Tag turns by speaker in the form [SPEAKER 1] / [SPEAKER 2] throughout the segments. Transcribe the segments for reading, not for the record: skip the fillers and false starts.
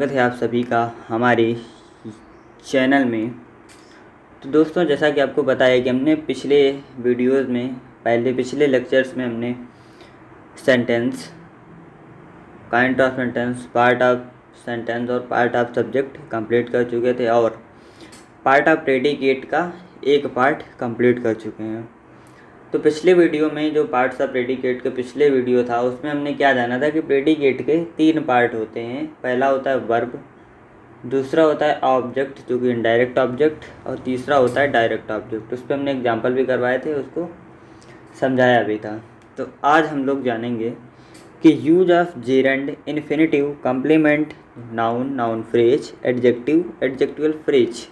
[SPEAKER 1] स्वागत है आप सभी का हमारे चैनल में। तो दोस्तों, जैसा कि आपको पता है कि हमने पिछले वीडियोस में पिछले लेक्चर्स में हमने sentence, kind of sentence, part of sentence और पार्ट ऑफ सब्जेक्ट कंप्लीट कर चुके थे और पार्ट ऑफ प्रेडिकेट का एक पार्ट कंप्लीट कर चुके हैं। तो पिछले वीडियो में जो पार्ट्स ऑफ प्रेडिकेट के पिछले वीडियो था उसमें हमने क्या जाना था कि प्रेडिकेट के 3 पार्ट होते हैं। पहला होता है वर्ब, दूसरा होता है ऑब्जेक्ट जो कि इनडायरेक्ट ऑब्जेक्ट, और तीसरा होता है डायरेक्ट ऑब्जेक्ट। उस पर हमने एग्जाम्पल भी करवाए थे, उसको समझाया भी था। तो आज हम लोग जानेंगे कि use of gerund, infinitive, complement, noun, noun phrase, adjective, adjectival phrase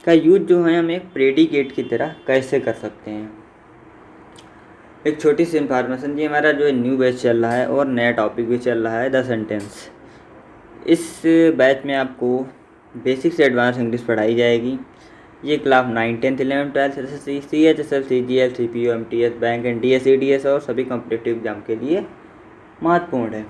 [SPEAKER 1] का यूज जो है हम एक प्रेडिकेट की तरह कैसे कर सकते हैं। एक छोटी सी इन्फॉर्मेशन, जी हमारा जो न्यू बैच चल रहा है और नया टॉपिक भी चल रहा है द सेंटेंस। इस बैच में आपको बेसिक से एडवांस इंग्लिश पढ़ाई जाएगी। ये class 9, 10, 11, 12 SSC, CHSL, CGL, CPO, MTS, bank, NTS, ADS और सभी कॉम्पिटिटिव एग्जाम के लिए महत्वपूर्ण है।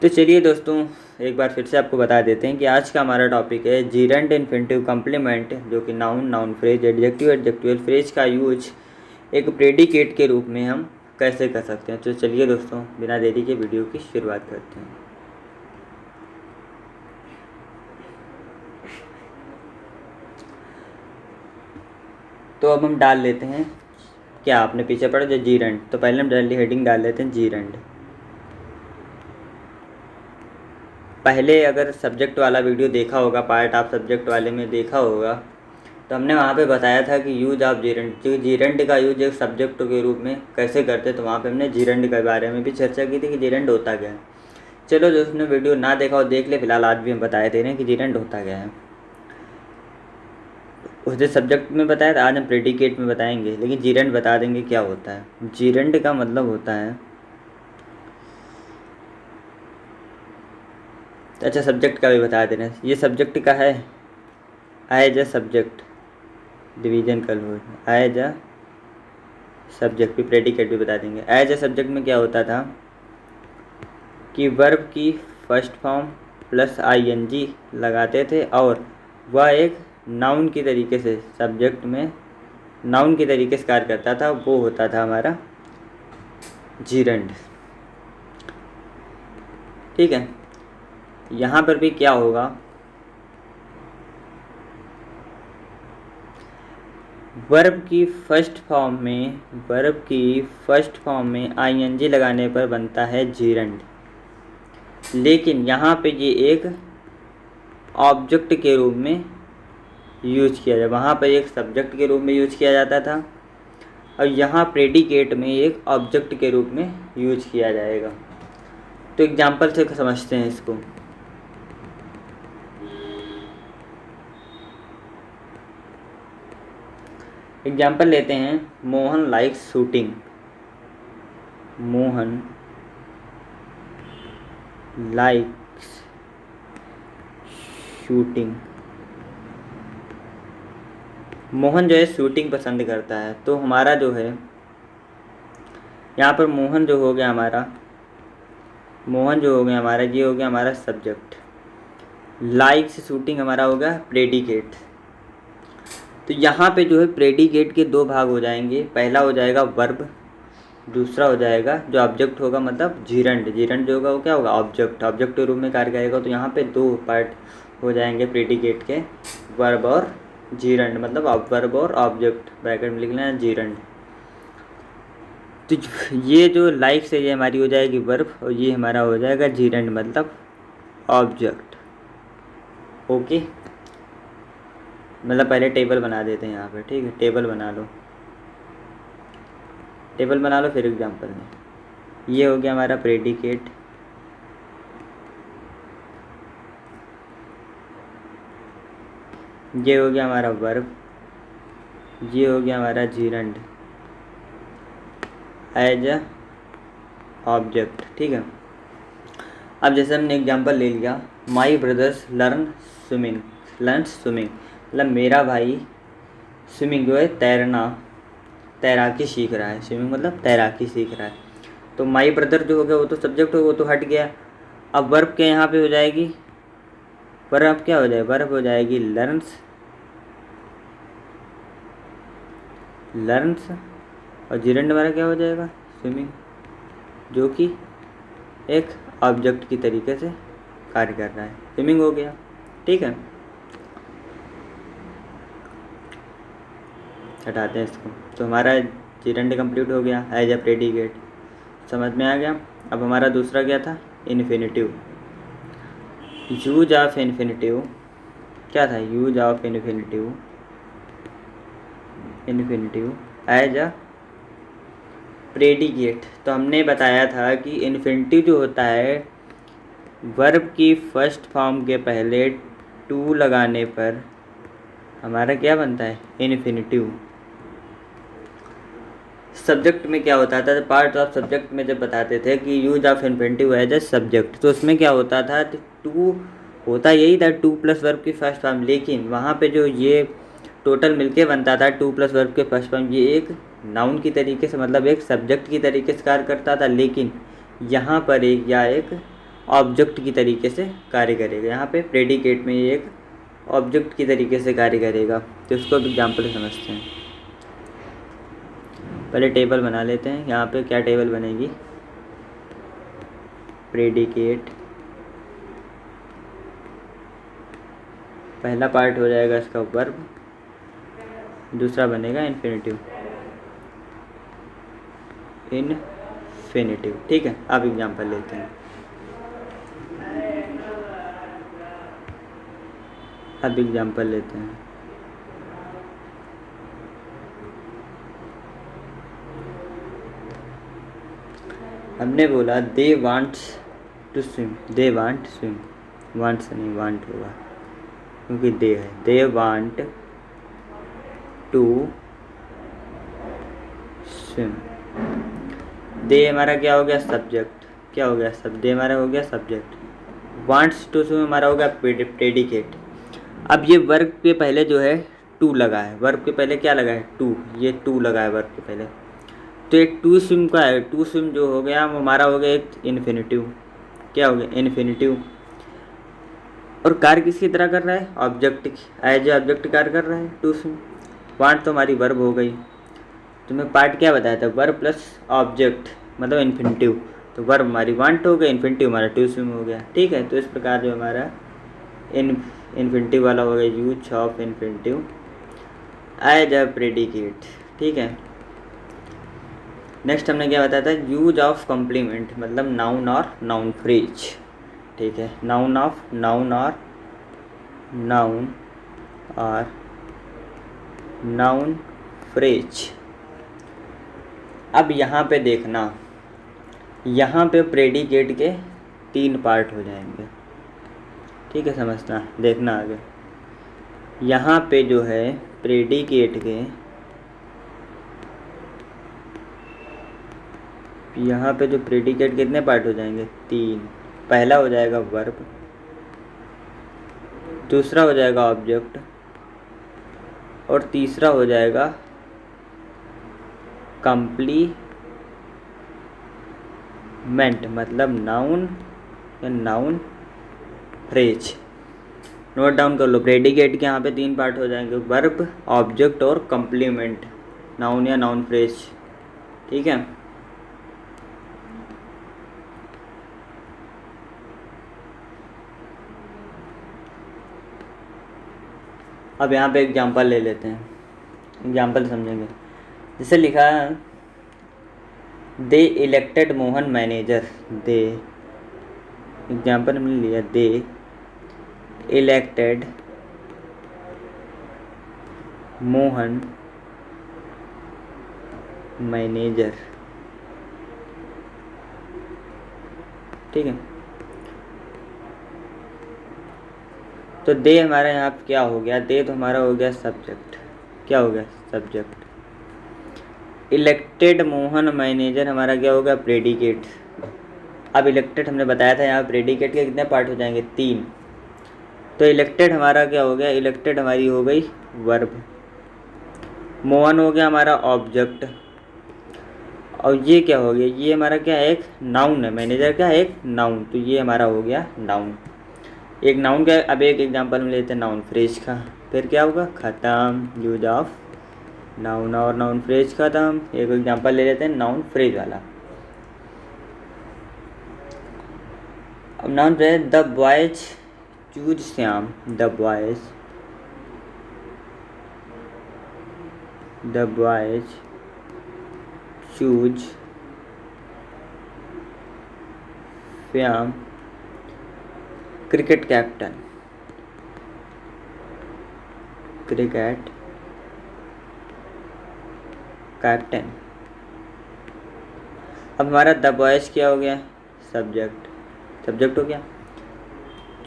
[SPEAKER 1] तो चलिए दोस्तों, एक बार फिर से आपको बता देते हैं कि आज का हमारा टॉपिक है जेरेंड, इन्फिनेटिव, कम्प्लीमेंट जो कि noun, noun phrase, adjective, adjectival phrase का यूज एक प्रेडिकेट के रूप में हम कैसे कर सकते हैं। तो चलिए दोस्तों, बिना देरी के वीडियो की शुरुआत करते हैं। तो अब हम डाल लेते हैं, क्या आपने पीछे पढ़ा जो जेरेंड, तो पहले हम जल्दी हेडिंग डाल लेते हैं जेरेंड। पहले अगर सब्जेक्ट वाला वीडियो देखा होगा, पार्ट ऑफ सब्जेक्ट वाले में देखा होगा, तो हमने वहाँ पे बताया था कि यूज ऑफ जेरेंड, जो जेरेंड का यूज एक सब्जेक्ट के रूप में कैसे करते, तो वहाँ पे हमने जेरेंड के बारे में भी चर्चा की थी कि जेरेंड होता क्या है। चलो जो उसने वीडियो ना देखा हो देख ले, फिलहाल आज भी हम बताए दे रहे हैं कि जेरेंड होता क्या है। उसने सब्जेक्ट में बताया था, आज हम प्रेडिकेट में बताएंगे, लेकिन जेरेंड बता देंगे क्या होता है। जेरेंड का मतलब होता है, अच्छा सब्जेक्ट का भी बता दे रहे हैं। ये सब्जेक्ट का है एज अ सब्जेक्ट, डिवीजन कर लो, एज अ सब्जेक्ट भी, प्रेडिकेट भी बता देंगे। एज अ सब्जेक्ट में क्या होता था कि वर्ब की फर्स्ट फॉर्म प्लस ING लगाते थे और वह एक नाउन की तरीके से सब्जेक्ट में नाउन के तरीके से कार्य करता था, वो होता था हमारा जेरेंड। ठीक है, यहाँ पर भी क्या होगा, वर्ब की फर्स्ट फॉर्म में ING लगाने पर बनता है जेरेंड, लेकिन यहाँ पे ये एक ऑब्जेक्ट के रूप में यूज किया जाए, वहाँ पर एक सब्जेक्ट के रूप में यूज किया जाता था और यहाँ प्रेडिकेट में एक ऑब्जेक्ट के रूप में यूज किया जाएगा। तो एग्जाम्पल से समझते हैं इसको। एग्जाम्पल लेते हैं, Mohan likes shooting. Mohan likes shooting, Mohan जो है शूटिंग पसंद करता है। तो हमारा जो है यहाँ पर मोहन जो हो गया हमारा, ये हो गया हमारा सब्जेक्ट, लाइक्स शूटिंग हमारा हो गया प्रेडिकेट। तो यहाँ पे जो है प्रेडिकेट के 2 भाग हो जाएंगे, पहला हो जाएगा वर्ब, दूसरा हो जाएगा जो ऑब्जेक्ट होगा, मतलब जेरेंड। जेरेंड जो होगा वो क्या होगा, ऑब्जेक्ट के रूप में कार्य करेगा। तो यहाँ पे 2 पार्ट हो जाएंगे प्रेडिकेट के, वर्ब और जेरेंड, मतलब वर्ब और ऑब्जेक्ट, ब्रैकेट में लिख लेना जेरेंड। तो ये जो लाइक्स है ये हमारी हो जाएगी वर्ब और ये हमारा हो जाएगा जेरेंड, मतलब ऑब्जेक्ट। ओके, मतलब पहले टेबल बना देते हैं यहाँ पे। ठीक है, टेबल बना लो फिर एग्जांपल में। ये हो गया हमारा प्रेडिकेट, ये हो गया हमारा वर्ब, ये हो गया हमारा जेरेंड एज अ ऑब्जेक्ट। ठीक है, अब जैसे हमने एग्जांपल ले लिया, माई ब्रदर्स लर्न स्विमिंग, मतलब मेरा भाई स्विमिंग जो है तैराकी सीख रहा है। तो माई ब्रदर जो हो गया वो तो सब्जेक्ट हो, वो तो हट गया। अब वर्ब के यहाँ पे हो जाएगी, वर्ब क्या हो जाए, वर्ब हो जाएगी लर्न्स, लर्न्स, और जीरेंड हमारा क्या हो जाएगा, स्विमिंग, जो कि एक ऑब्जेक्ट की तरीके से कार्य कर रहा है। स्विमिंग हो गया, ठीक है। हटाते हैं इसको। तो हमारा जीरेंड कंप्लीट हो गया एज अ प्रेडिकेट, समझ में आ गया। अब हमारा दूसरा क्या था, इन्फिनिटिव। यूज ऑफ इन्फिनिटिव क्या था, use of infinitive, infinitive as a predicate. तो हमने बताया था कि इन्फिनिटिव जो होता है वर्ब की फर्स्ट फॉर्म के पहले टू लगाने पर हमारा क्या बनता है, इन्फिनिटिव। सब्जेक्ट में क्या होता था, पार्ट ऑफ सब्जेक्ट में जब बताते थे कि use of infinitive as a subject, तो उसमें क्या होता था, टू होता यही था, टू प्लस वर्ब की फर्स्ट फॉर्म, लेकिन वहाँ पे जो ये टोटल मिलके बनता था टू प्लस वर्ब के फर्स्ट फॉर्म, ये एक नाउन की तरीके से, मतलब एक सब्जेक्ट की तरीके से कार्य करता था, लेकिन यहाँ पर एक या एक ऑब्जेक्ट की तरीके से कार्य करेगा। यहाँ पे प्रेडिकेट में ये एक ऑब्जेक्ट की तरीके से कार्य करेगा। तो इसको अब एग्जाम्पल से समझते हैं। पहले टेबल बना लेते हैं। यहाँ पे क्या टेबल बनेगी, प्रेडिकेट, पहला पार्ट हो जाएगा इसका वर्ब, दूसरा बनेगा इन्फिनिटिव, इन्फिनिटिव, ठीक है। अब एग्जाम्पल लेते हैं। अब एग्जाम्पल लेते हैं। हमने बोला they wants to swim, they want swim, wants नहीं वांट होगा क्योंकि दे है, they want to swim. They हमारा क्या हो गया, सब्जेक्ट, क्या हो गया, सब दे हमारा हो गया सब्जेक्ट, वांट्स टू स्विम हमारा हो गया प्रेडिकेट। अब ये वर्ब के पहले जो है टू लगा है, वर्ब के पहले क्या लगा है, टू, ये टू लगा है वर्ब के पहले, तो एक टू स्विम का है, टू स्विम जो हो गया वो हमारा हो गया एक इन्फिनिटिव, क्या हो गया, इन्फिनिटिव। और कार्य किसकी तरह कर रहा है, ऑब्जेक्ट, एज ए ऑब्जेक्ट कार्य कर रहा है टू स्विम। वांट तो हमारी वर्ब हो गई, तो मैं पार्ट क्या बताया था, वर्ब प्लस ऑब्जेक्ट मतलब इन्फिनिटिव, तो वर्ब हमारी वांट हो गया, इन्फिनिटिव हमारा टू स्विम हो गया, ठीक है। तो इस प्रकार जो हमारा इन्फिनिटिव वाला हो गया, use of infinitive as a predicate, ठीक है। नेक्स्ट हमने क्या बताया था, यूज ऑफ कॉम्प्लीमेंट मतलब नाउन और नाउन फ्रेज, ठीक है। नाउन ऑफ नाउन और नाउन फ्रेज। अब यहाँ पे देखना, यहाँ पे प्रेडिकेट के तीन पार्ट हो जाएंगे, ठीक है, समझना, देखना आगे। यहाँ पे जो है प्रेडिकेट के, यहाँ पे जो प्रेडिकेट कितने पार्ट हो जाएंगे, तीन। पहला हो जाएगा वर्ब, दूसरा हो जाएगा ऑब्जेक्ट, और तीसरा हो जाएगा कंप्लीमेंट मतलब नाउन या नाउन फ्रेज। नोट डाउन कर लो, प्रेडिकेट के यहाँ पे तीन पार्ट हो जाएंगे, वर्ब, ऑब्जेक्ट और कंप्लीमेंट, नाउन या नाउन फ्रेज, ठीक है। अब यहाँ पे एग्जांपल ले लेते हैं, एग्जांपल समझेंगे। जैसे लिखा है दे इलेक्टेड मोहन मैनेजर, दे, एग्जांपल हमने लिया दे इलेक्टेड मोहन मैनेजर, ठीक है। तो दे हमारा यहाँ पे क्या हो गया, दे तो हमारा हो गया सब्जेक्ट, क्या हो गया, सब्जेक्ट। इलेक्टेड मोहन मैनेजर हमारा क्या होगा, प्रेडिकेट। अब इलेक्टेड हमने बताया था यहाँ प्रेडिकेट के कितने पार्ट हो जाएंगे, तीन। तो इलेक्टेड हमारा क्या हो गया, इलेक्टेड हमारी हो गई वर्ब, मोहन हो गया हमारा ऑब्जेक्ट, और ये क्या हो गया, ये हमारा क्या है, एक नाउन है। मैनेजर क्या है, एक नाउन। तो ये हमारा हो गया नाउन। एक नाउन का अब एक एग्जांपल में लेते हैं नाउन फ्रेज का। फिर क्या होगा, ख़त्म यूज ऑफ नाउन और नाउन फ्रेज ख़त्म। एक एग्जांपल ले लेते हैं नाउन फ्रेज वाला। अब noun phrase, the boys choose Shyam. The boys choose Shyam cricket captain. Cricket captain. अब हमारा द बॉयज क्या हो गया, सब्जेक्ट हो गया।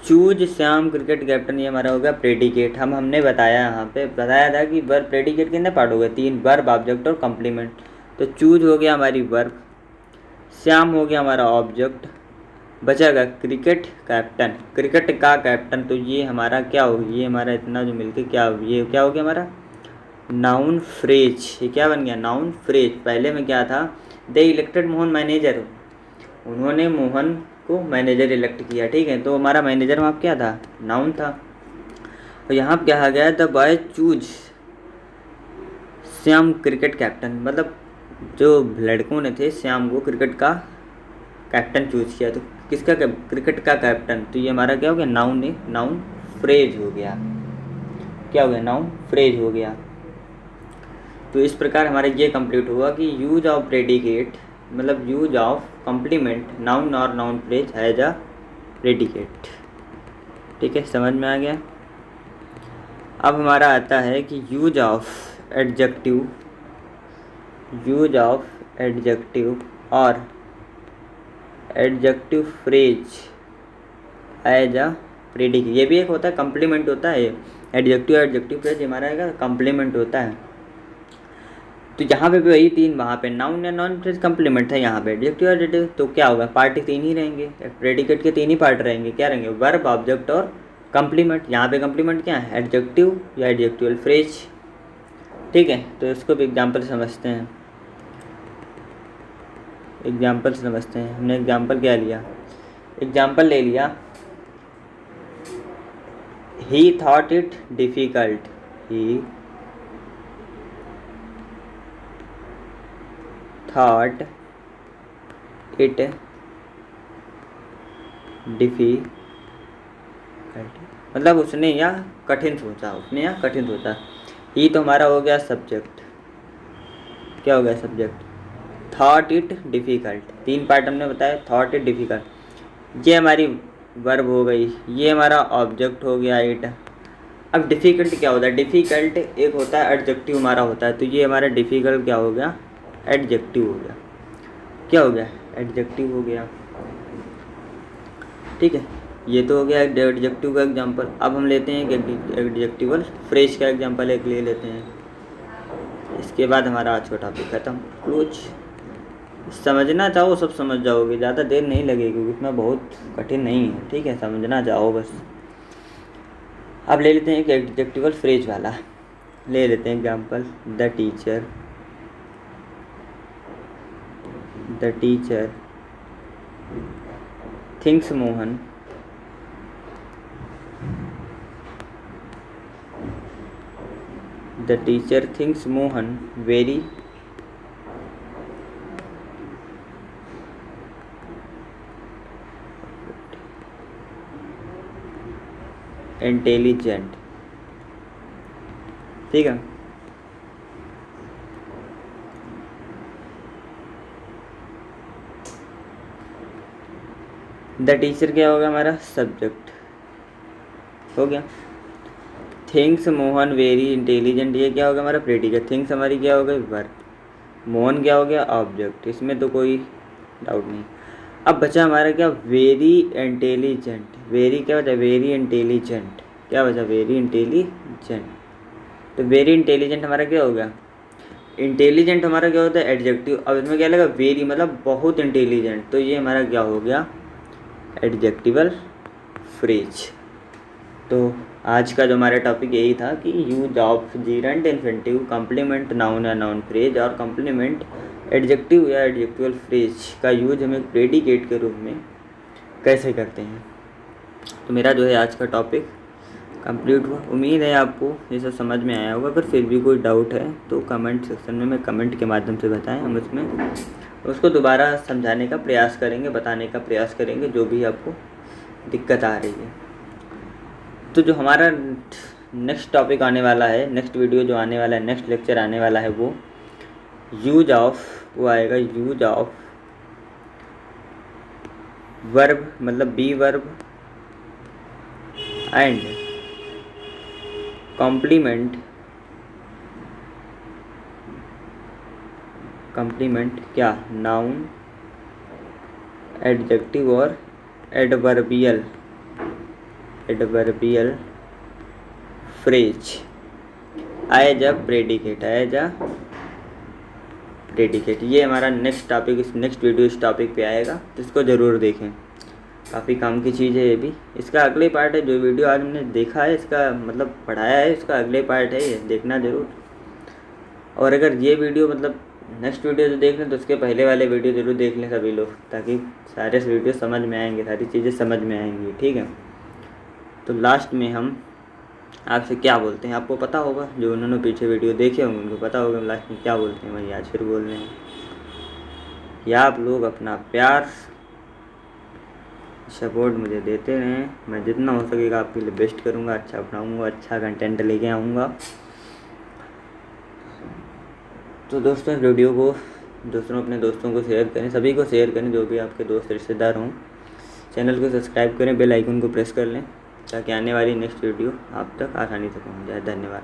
[SPEAKER 1] चूज श्याम क्रिकेट कैप्टन, ये हमारा हो गया प्रेडिकेट। हमने बताया यहाँ पे बताया था कि वर्ब प्रेडिकेट कितने पार्ट हो गए, 3, वर्ब, ऑब्जेक्ट और कम्प्लीमेंट। तो चूज हो गया हमारी वर्ब, श्याम हो गया हमारा ऑब्जेक्ट, बचेगा क्रिकेट कैप्टन, क्रिकेट का कैप्टन। तो ये हमारा क्या हो, ये हमारा इतना जो मिलके क्या, ये क्या हो गया हमारा नाउन फ्रेज। ये क्या बन गया, नाउन फ्रेज। पहले में क्या था, दे इलेक्टेड मोहन मैनेजर, उन्होंने मोहन को मैनेजर इलेक्ट किया, ठीक है। तो हमारा मैनेजर वहाँ क्या था, नाउन था। और यहाँ पे क्या आ गया, the boy choose Shyam cricket captain, मतलब जो लड़कों ने थे श्याम को क्रिकेट का कैप्टन चूज किया। तो किसका, क्रिकेट का कैप्टन। तो ये हमारा क्या हो गया, नाउन है, नाउन फ्रेज हो गया। क्या हो गया, नाउन फ्रेज हो गया। तो इस प्रकार हमारा ये कंप्लीट हुआ कि यूज ऑफ प्रेडिकेट, मतलब यूज ऑफ कम्प्लीमेंट नाउन और noun phrase has a predicate. ठीक है, समझ में आ गया। अब हमारा आता है कि use of adjective, use of adjective और adjective phrase as a predicate. ये भी एक होता है, कम्प्लीमेंट होता है। एडजेक्टिव फ्रेज हमारा कम्प्लीमेंट होता है। तो यहाँ पे भी वही 3, वहाँ पे नाउन या नॉन फ्रेज कम्प्लीमेंट है, यहाँ पे एडजेक्टिव और एडजेक्टिव। तो क्या होगा, पार्ट 3 ही रहेंगे, प्रेडिकेट के 3 ही पार्ट रहेंगे। क्या रहेंगे, वर्ब, ऑब्जेक्ट और कम्प्लीमेंट। यहाँ पे कम्प्लीमेंट क्या है, एडजेक्टिव या एडजेक्टिवल फ्रेज। ठीक है, तो इसको भी एग्जाम्पल समझते हैं। हमने एग्जाम्पल क्या लिया, एग्जाम्पल ले लिया, ही thought it difficult, he thought it difficult, मतलब उसने या कठिन सोचा, ही तो हमारा हो गया सब्जेक्ट। क्या हो गया, subject. Thought it difficult, 3 part हमने बताया, थॉट इट डिफ़िकल्ट, ये हमारी वर्ब हो गई, ये हमारा ऑब्जेक्ट हो गया इट। अब डिफ़िकल्ट क्या होता है, डिफ़िकल्ट एक होता है एडजेक्टिव हमारा होता है। तो ये हमारा डिफ़िकल्ट क्या हो गया, एडजेक्टिव हो गया। क्या हो गया, एडजेक्टिव हो गया। ठीक है, ये तो हो गया एडजेक्टिव का एग्जांपल। अब हम लेते हैं एक एडजेक्टिवल फ्रेज का एग्जांपल एक ले लेते हैं। इसके बाद हमारा आज का टॉपिक ख़त्म, क्लोज। समझना चाहो सब समझ जाओगे, ज़्यादा देर नहीं लगेगी क्योंकि इसमें बहुत कठिन नहीं है। ठीक है, समझना चाहो बस। अब ले लेते हैं एक एडजेक्टिवल फ्रेज वाला, ले लेते हैं example, the teacher thinks Mohan very intelligent. ठीक है, द टीचर क्या होगा, हमारा सब्जेक्ट हो गया। थिंग्स मोहन वेरी इंटेलिजेंट, ये क्या होगा, हमारा प्रेडिकेट। थिंग्स हमारी क्या हो गई, वर्ब। मोहन क्या हो गया, ऑब्जेक्ट। इसमें तो कोई डाउट नहीं। अब बचा हमारा क्या, वेरी इंटेलिजेंट। वेरी क्या बचा, वेरी इंटेलिजेंट। क्या बचा, वेरी इंटेलिजेंट। तो वेरी इंटेलिजेंट हमारा क्या हो गया, इंटेलिजेंट हमारा क्या होता है, एडजेक्टिव। अब इसमें क्या लगा, वेरी मतलब बहुत इंटेलिजेंट। तो ये हमारा क्या हो गया, एडजेक्टिवल फ्रेज। तो आज का जो हमारा टॉपिक यही था कि use of gerund infinitive complement noun या नाउन फ्रेज और कम्प्लीमेंट एडजेक्टिव या एडजेक्टिवल फ्रेज का यूज हम एक प्रेडिकेट के रूप में कैसे करते हैं। तो मेरा जो है आज का टॉपिक कंप्लीट हुआ। उम्मीद है आपको ये सब समझ में आया होगा। अगर फिर भी कोई डाउट है तो कमेंट सेक्शन में कमेंट के माध्यम से बताएं, हम उसमें उसको दोबारा समझाने का प्रयास करेंगे, बताने का प्रयास करेंगे जो भी आपको दिक्कत आ रही है। तो जो हमारा नेक्स्ट टॉपिक आने वाला है, नेक्स्ट वीडियो जो आने वाला है, नेक्स्ट लेक्चर आने वाला है, वो यूज ऑफ वो आएगा यूज ऑफ वर्ब, मतलब बी वर्ब एंड कॉम्प्लीमेंट क्या, नाउन, एडजेक्टिव और adverbial phrase as a predicate ये हमारा नेक्स्ट टॉपिक, इस नेक्स्ट वीडियो इस टॉपिक पे आएगा, तो इसको ज़रूर देखें। काफ़ी काम की चीज़ है ये भी। इसका अगले पार्ट है, जो वीडियो आज हमने देखा है, इसका मतलब पढ़ाया है, इसका अगले पार्ट है, ये देखना ज़रूर। और अगर ये वीडियो मतलब नेक्स्ट वीडियो जो देख लें तो उसके पहले वाले वीडियो ज़रूर देख लें सभी लोग, ताकि सारे वीडियो समझ में आएंगे, सारी चीज़ें समझ में आएंगी, ठीक है। तो लास्ट में हम आपसे क्या बोलते हैं, आपको पता होगा, जो उन्होंने पीछे वीडियो देखे होंगे उनको पता होगा लास्ट में क्या बोलते हैं, वही आज फिर बोल रहे हैं कि आप लोग अपना प्यार सपोर्ट मुझे देते रहें। मैं जितना हो सकेगा आपके लिए बेस्ट करूँगा, अच्छा बनाऊँगा, अच्छा कंटेंट लेके आऊँगा। तो दोस्तों वीडियो को अपने दोस्तों को शेयर करें, सभी को शेयर करें, जो भी आपके दोस्त रिश्तेदार हों। चैनल को सब्सक्राइब करें, बेल आइकन को प्रेस कर लें, ताकि आने वाली नेक्स्ट वीडियो आप तक आसानी से पहुंच जाए। धन्यवाद।